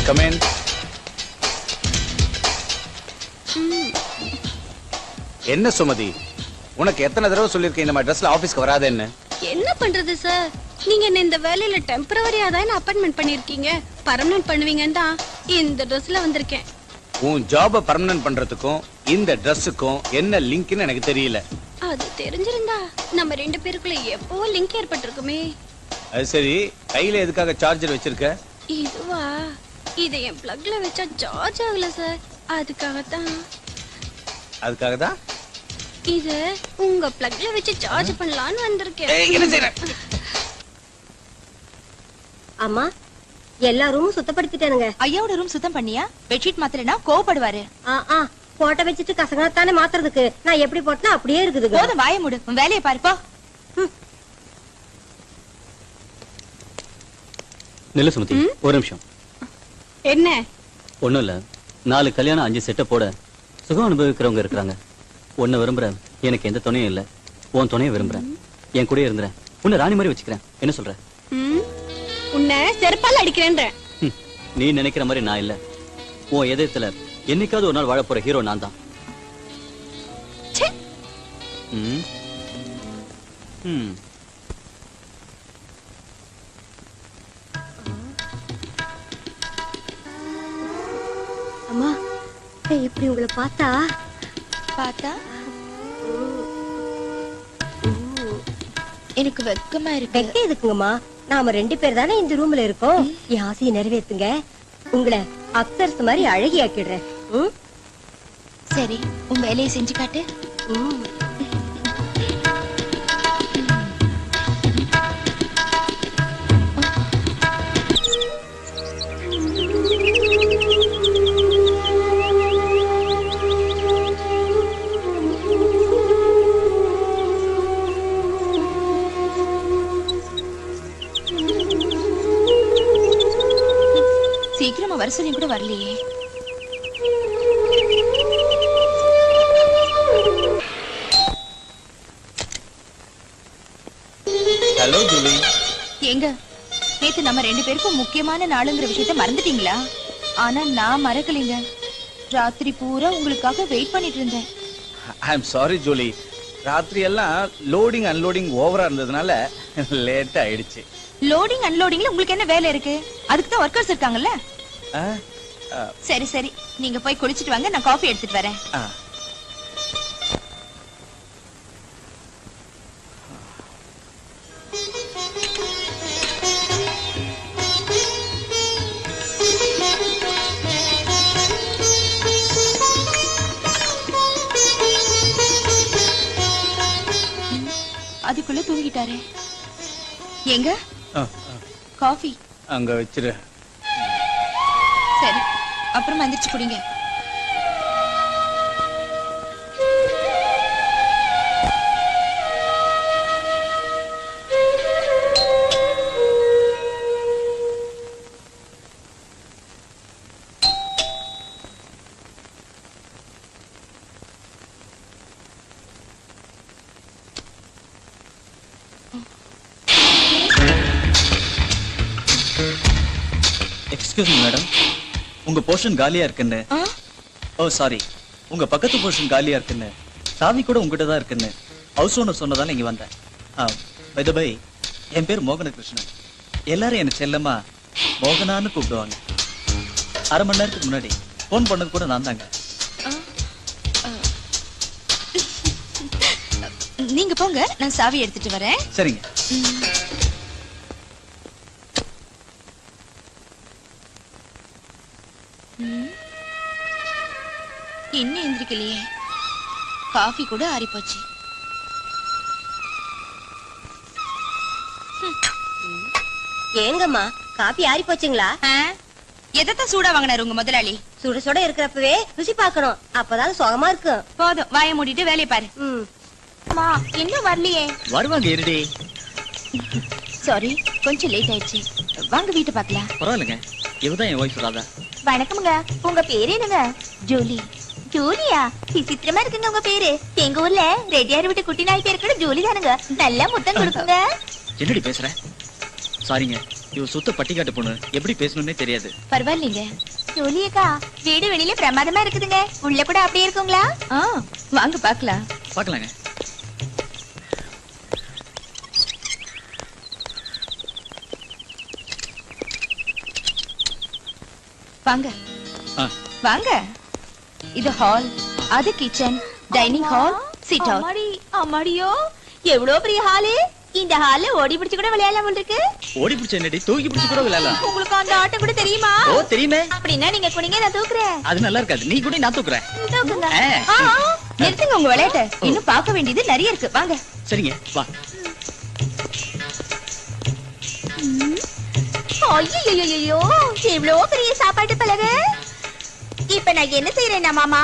come in. என்ன சுமதி, உனக்கு எத்தனை தடவை சொல்லிருக்கேன் இந்த மாதிரி ட்ரெஸ்ல ஆபீஸ்க்கு வராதேன்னு? என்ன பண்றது சார், நீங்க என்ன இந்த வேலையில டெம்பரவரியா தான் அப்பாயின்ட்மெண்ட் பண்ணிருக்கீங்க. பர்மனன்ட் பண்ணுவீங்கன்னு தான் இந்த ட்ரெஸ்ல வந்திருக்கேன். உன் ஜாப பர்மனன்ட் பண்றதுக்கும் இந்த ட்ரெஸ்ஸுக்கும் என்ன லிங்க்னு எனக்கு தெரியல. அது தெரிஞ்சிருந்தா நம்ம ரெண்டு பேருக்குள்ள எப்போ லிங்க் ஏற்பட்டிருக்குமே. அது சரி, கையில எதுக்காக சார்ஜர் வச்சிருக்க? இதுவா, இதை என் பிளக்ல வச்சா சார்ஜ் ஆகல சார், அதுக்காகத்தான். அதுக்காகதான் இத உங்க பிளக்ல வச்சு சார்ஜ் பண்ணலாம்னு வந்திருக்கேன். என்ன செய்ற? அம்மா, எல்லா ரூமும் சுத்தப்படுத்திட்டேனுங்க. ஐயாவோட ரூம் சுத்தம் பண்ணியா? பெட்ஷீட் மாத்தலனா கோவப்படுவாரு. போட்ட வச்சுட்டு கசங்கத்தானே மாத்துறதுக்கு நான் எப்படி போட்டா அப்படியே இருக்குது. போதும், வாய மூடு, உன் வேலையை பாருப்பா. நில்லு சுமதி, ஒரு நிமிஷம். என்ன? ஒண்ணும் இல்ல, 4 கல்யாணம் 5 செட்டை போட சுகம் அனுபவிக்கிறவங்க இருக்கிறாங்க. உன்னை விரும்புறேன், எனக்கு எந்த துணையும் இல்ல. உன் துணையை விரும்புறேன், என் கூட இருந்துறேன், உன்னை ராணி மாதிரி வச்சுக்கிறேன். என்ன சொல்ற? உன்னை செருப்பால அடிக்கிறேன்ற. நீ நினைக்கிற மாதிரி நான் இல்ல. உன் எதயத்துல என்னைக்காவது ஒரு நாள் வாழ போற ஹீரோ நான் தான். அம்மா, இப்படி உங்களை பார்த்தா எனக்கு வெக்கமா இருக்கு. வெக்க எதுக்குங்கம்மா? நாம 2 பேர் தானே இந்த ரூம்ல இருக்கோம். என் ஆசையை நிறைவேத்துங்க, உங்களை அப்சரஸ் மாதிரி அழகி ஆக்கிடுறேன். சரி, உன் வேலையை செஞ்சு காட்டு. சீக்கிரமா வர சொல்லி கூட வரலையே. Hello Julie. எங்க நேத்து நம்ம 2 பேருக்கும் முக்கியமான நாளுங்கிற விஷயத்த மறந்துட்டீங்களா? ஆனா நான் மறக்கலைங்க. ராத்திரி பூரா உங்களுக்காக வெயிட் பண்ணிட்டு இருந்தேன். ஐ அம் சாரி ஜூலி, ராத்திரி எல்லாம் லோடிங் அன்லோடிங் ஓவரா இருந்ததுனால லேட் ஆயிடுச்சு. லோடிங் அன்லோடிங்ல உங்களுக்கு என்ன வேலை இருக்கு? அதுக்கு தான் வர்க்கர்ஸ் இருக்காங்கல்ல. சரி சரி, நீங்க போய் குளிச்சிட்டு வாங்க, நான் காஃபி எடுத்துட்டு வரேன். அதுக்குள்ள தூங்கிட்டாரே. எங்க காஃபி? அங்க வச்சிரு. சரி, அப்புறமா எந்திரிச்சு குடிங்க. எக்ஸ்கியூஸ் மீ மேடம், உங்க போர்ஷன் காலியா இருக்குன்னு. ஓ சாரி, உங்க பக்கத்து போர்ஷன் காலியா இருக்குன்னு, சாவி கூட உங்ககிட்ட தான் இருக்குன்னு ஹவுஸ் ஓனர் சொன்னதால இங்க வந்தேன். பை தி பை, என் பேர் மோகனகிருஷ்ணன். எல்லாரும் என்ன செல்லமா மோகனான்னு கூப்பிடுவாங்க. அரை மணி நேரத்துக்கு முன்னாடி போன் பண்ணது கூட நான் தாங்க. நீங்க போங்க, நான் சாவி எடுத்துட்டு வரேன். சரிங்க. இன்னும் எந்திரிக்கலையே. காஃபி கூட ஆறி போச்சு. ஏங்கம்மா, காபி ஆறி போச்சுங்களா? எதத்தான் சூடா வாங்கினாரு உங்க முதலாளி? சுட சுட இருக்கிறப்பவே ருசி பார்க்கணும், அப்பதான் சுகமா இருக்கும். போதும், வாயை மூடிட்டு வேலையை பாரு. இன்னும் வரலையே. வருவாங்க இருடி. சாரி, கொஞ்சம் லேட் ஆயிடுச்சு. வாங்க வீட்டை பார்க்கலாம். பரவாயில்லைங்க, இவதான் என் ஒய்ஃப் ராதா. வணக்கமுங்க. உங்க பேரு என்னங்க? ஜூலி. ஜூலியா? விசித்திரமா இருக்குங்க உங்க பேரு. எங்க ஊர்ல ரெட்டியார் வீட்டு குட்டி நாய் பேரு கூட ஜூலி தானுங்க. நல்லா முத்தம் கொடுக்குங்க. என்னடி பேசுற? சாரிங்க, இவ சுத்த பட்டிக்காட்டு பொண்ணு, எப்படி பேசணும்னே தெரியாது. பரவாயில்லைங்க. ஜோலியக்கா, வீடு வெளியில பிரமாதமா இருக்குதுங்க. உள்ள கூட அப்படியே இருக்குங்களா? வாங்க பாக்கலாம். பாக்கலாங்க. வாங்க வாங்க. இது ஹால், அது kitchen, dining hall, sit out. அம்மாடி, அம்மாடியோ, எவ்வளவு பெரிய ஹாலு. இந்த ஹால்ல ஓடி பிடிச்சு கூட விளையாடலாம் போல இருக்கு. ஓடி பிடிச்ச என்னடி, தூக்கி பிடிச்சு கூட விளையாடலாம். உங்களுக்கு அந்த ஆட்டம் கூட தெரியுமா? ஓ தெரியுமே. அப்படின்னா நீங்க குனிங்க, நான் தூக்குறேன். அது நல்லா இருக்காது, நீ கூட நான் தூக்குறேன். தூக்குங்க. நிறுத்துங்க உங்க விளையாட்ட. இன்னும் பார்க்க வேண்டியது நிறைய இருக்கு. வாங்க. சரிங்க வா. ஐயோ, எவ்வளவு பெரிய சாப்பாட்டு பலகை. இப்ப நான் என்ன செய்யறேன்னா மாமா,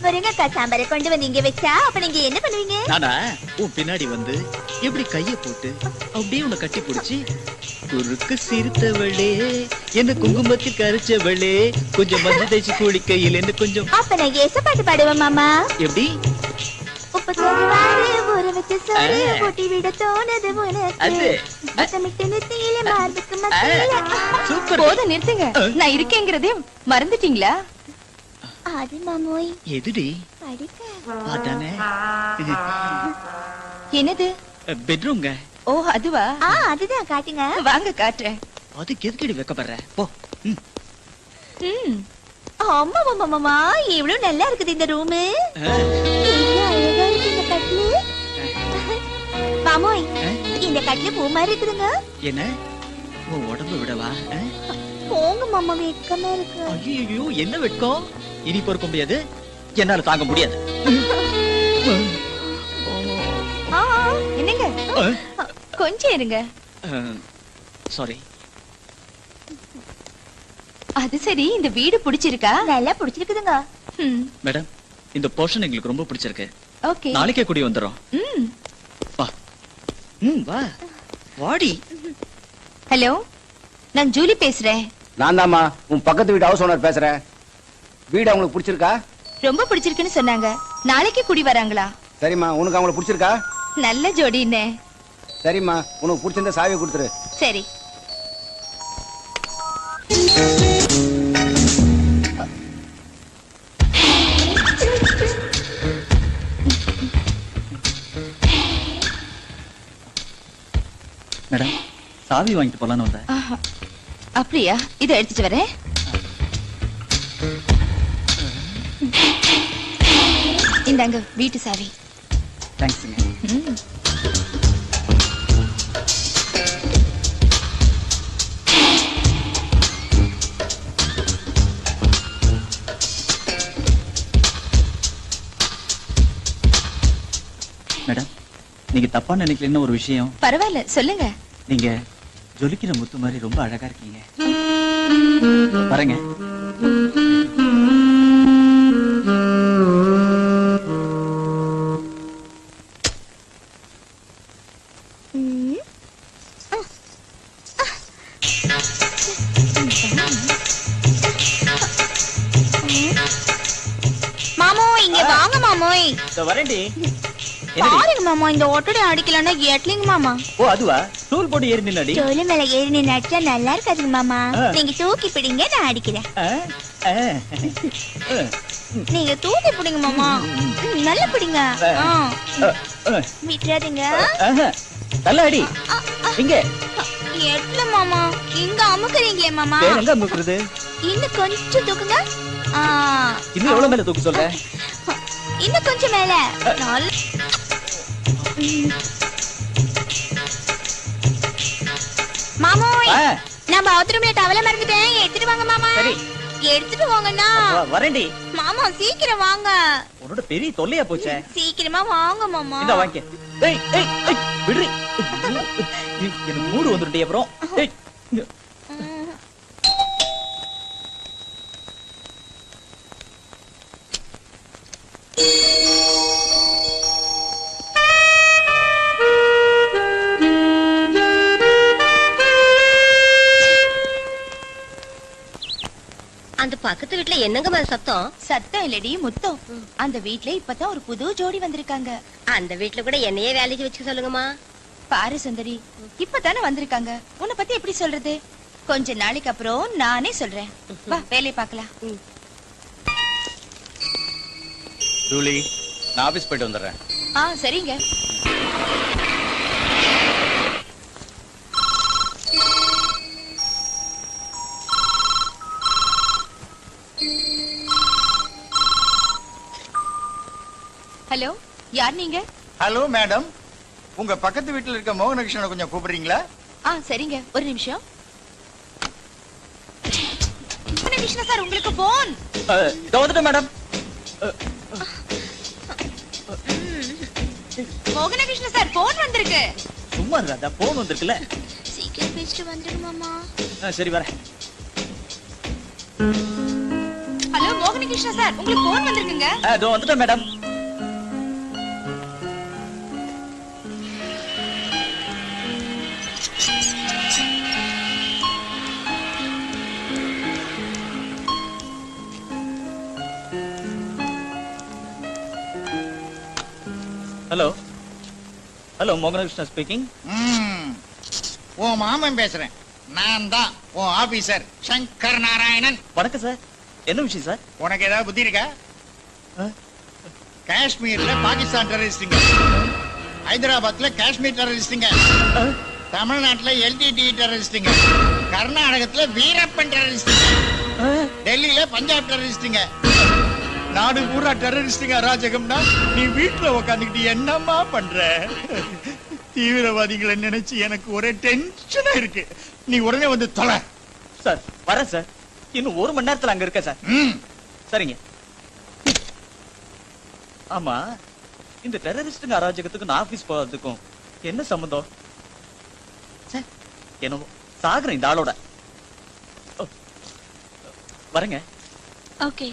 முருங்கக்காய் சாம்பாரை கொண்டு வந்து இங்க வச்சா அப்ப நீங்க என்ன பண்ணுவீங்க? நானா உன் பின்னாடி வந்து எப்படி கைய போட்டு அப்படியே உன்னை கட்டி பிடிச்சி, குறுக்கு சிரித்தவளே, என்ன குங்குமத்தில் கரைச்சவளே, கொஞ்சம் மஞ்சள் தேய்ச்சி குளிக்கையில் என்ன கொஞ்சம். அப்ப நான் ஏச பாட்டு பாடுவேன் மாமா. எப்படி? உப்பு சொல்லுவாரு, ஊற வச்சு சோறு போட்டி விட தோணுது உனக்கு. முத்தமிட்டு நெத்தியில மார்புக்கு மத்தியில. சூப்பர். போதும் நிறுத்துங்க. நான் இருக்கேங்கிறதே மறந்துட்டீங்களா? அது மாமோய் எதுடி? படிக்க. அதானே. என்னது? பெட்ரூம்ங்க. ஓ அதுவா? அதுதான் காட்டுங்க. வாங்க காட்டுறேன். அதுக்கு எதுக்கடி வைக்கப்படுற? போ. ஆமா மாமா, மாமா இவ்வளவு நல்லா இருக்குது இந்த ரூமு. அழகா இருக்கு இந்த கட்டிலு. மாமோய், இந்த கட்டிலு பூ மாதிரி இருக்குதுங்க. என்ன உன் உடம்பு விடவா? போங்க மாமா, வெக்கமா இருக்கு. ஐயோ என்ன வெட்கம். இனி பொறுக்க முடியாது, என்னால தாங்க முடியாது. என்னங்க கொஞ்சம் இருங்க. சாரி. அது சரி, இந்த வீடு பிடிச்சிருக்கா? நல்லா பிடிச்சிருக்குதுங்க. மேடம், இந்த போர்ஷன் எங்களுக்கு ரொம்ப பிடிச்சிருக்கு. ஓகே, நாளைக்கே குடி வந்துரும். வா. வா வாடி. ஹலோ, நான் ஜூலி பேசுறேன். நான் தாம்மா உன் பக்கத்து வீட்டு ஹவுஸ் ஓனர் பேசுறேன். வீடு அவங்களுக்கு பிடிச்சிருக்கா? ரொம்ப பிடிச்சிருக்குன்னு சொன்னாங்க. நாளைக்கு குடி வராங்களா? சரிம்மா. உனக்கு அவங்களுக்கு பிடிச்சிருக்கா? நல்ல ஜோடின்னு. சரிம்மா, உனக்கு பிடிச்சிருந்தா சாவியை கொடுத்துரு. சரி. மேடம், சாவி வாங்கிட்டு போலான்னு வந்தேன். அப்படியா? இதை எடுத்துட்டு வரேன். இந்தாங்க வீட்டு சாவி. தேங்க்ஸுங்க. மேடம், நீங்க தப்பா நினைக்கலன்னு ஒரு விஷயம். பரவாயில்ல, சொல்லுங்க. நீங்க ஜொலிக்கிற முத்து மாதிரி ரொம்ப அழகா இருக்கீங்க. வரேங்க. மாமோய், இங்க வாங்க மாமோய். வரேன்டி. பாருங்க மாமா, இந்த ஓட்டோட அடிக்கலன்னா எட்லிங்க மாமா. ஓ அதுவா? டூல் போட்டு ஏறி நின்னாடி. ஜோலி மேல ஏறி நின்னு அடிச்சா நல்லா இருக்காதுங்க மாமா. நீங்க தூக்கி பிடிங்க, நான் அடிக்கிறேன். நீங்க தூக்கி பிடிங்க மாமா. நல்லா பிடிங்க. விட்டுறாதீங்க. நல்லா அடி. இங்க எட்ல மாமா, இங்க அமுக்குறீங்களே மாமா. வேற எங்க அமுக்குறது? இன்னும் கொஞ்சம் தூக்குங்க. இன்னும் எவ்வளவு மேல தூக்க சொல்ற? இன்னும் கொஞ்சம் மேல. மாமோய், நான் பாத்ரூம்ல டவல மறந்துட்டேன், எடுத்துட்டு வாங்க மாமா. சரி, எடுத்துட்டு வாங்கண்ணா. வரேன்டி. மாமா சீக்கிரம் வாங்க. உன்னோட பெரிய தொல்லையா போச்சே. சீக்கிரமா வாங்க மாமா. இந்த வாங்க. ஏய் ஏய் ஏய் விடுறி. எனக்கு மூடு வந்துட்டே அப்புறம். ஏய் அந்த பக்கத்து வீட்டுல என்னங்க சத்தம்? சத்தம் இல்லடி, முத்தம். அந்த வீட்ல இப்பதான் ஒரு புது ஜோடி வந்திருக்காங்க. அந்த வீட்டுல கூட என்னையே வேலைக்கு வச்சுக்க சொல்லுங்கம்மா. பாரு சுந்தரி, இப்பதானே வந்திருக்காங்க, உன்னை பத்தி எப்படி சொல்றது? கொஞ்ச நாளைக்கு அப்புறம் நானே சொல்றேன். வா வேலையை பார்க்கலாம். ஜூலி நான் ஆபீஸ் போயிட்டு வந்துடுறேன். சரிங்க. ஹலோ, யார் நீங்க? ஹலோ மேடம், உங்க பக்கத்து வீட்டுல இருக்க மோகனகிருஷ்ணனை கொஞ்சம் கூப்பிடுறீங்களா? சரிங்க, ஒரு நிமிஷம். கிருஷ்ணா சார், உங்களுக்கு போன். இதோ வந்துட்டேன் மேடம். மோகனகிருஷ்ண சார், போன் வந்திருக்கு. சும்மா இருடா, போன் வந்திருக்குல்ல. சீக்கிரம் பேசிட்டு வந்துடுமாமா. சரி வரேன். ஹலோ மோகனகிருஷ்ண சார், உங்களுக்கு போன் வந்திருக்குங்க. இதோ வந்துட்டேன் madam. Hello hello, Mohanakrishna speaking. உன் மாமன் பேசுறேன். நான் தான் உன் ஆபீசர் சங்கர் நாராயணன். வணக்கம் சார். என்ன விஷயம் சார்? உனக்கு ஏதாவது புத்தி இருக்கா? காஷ்மீர்ல பாகிஸ்தான் டெரரிஸ்டுங்க, ஹைதராபாத்ல காஷ்மீர் டெரரிஸ்டுங்க, தமிழ்நாட்டுல எல்டிடி டெரரிஸ்டுங்க, கர்நாடகத்துல வீரப்பன் டெரரிஸ்டுங்க, டெல்லியில பஞ்சாப் டெரரிஸ்டுங்க. நாடு பூரா டெரரிஸ்டுங்க அராஜகம்னா நீ வீட்டுல உக்காந்துக்கிட்டு என்னம்மா பண்ற? தீவிரவாதிகளை நினைச்சு எனக்கு ஒரே டென்ஷனா இருக்கு. நீ உடனே வந்து தொலை. சார் வரேன் சார். இன்னும் 1 மணி நேரத்துல அங்க இருக்க சார். சரிங்க. ஆமா, இந்த டெரரிஸ்டுங்க அராஜகத்துக்கும் நான் ஆபீஸ் போறதுக்கும் என்ன சம்பந்தம்? என்னவோ சாகுறேன் இந்த ஆளோட. வரேங்க. ஓகே.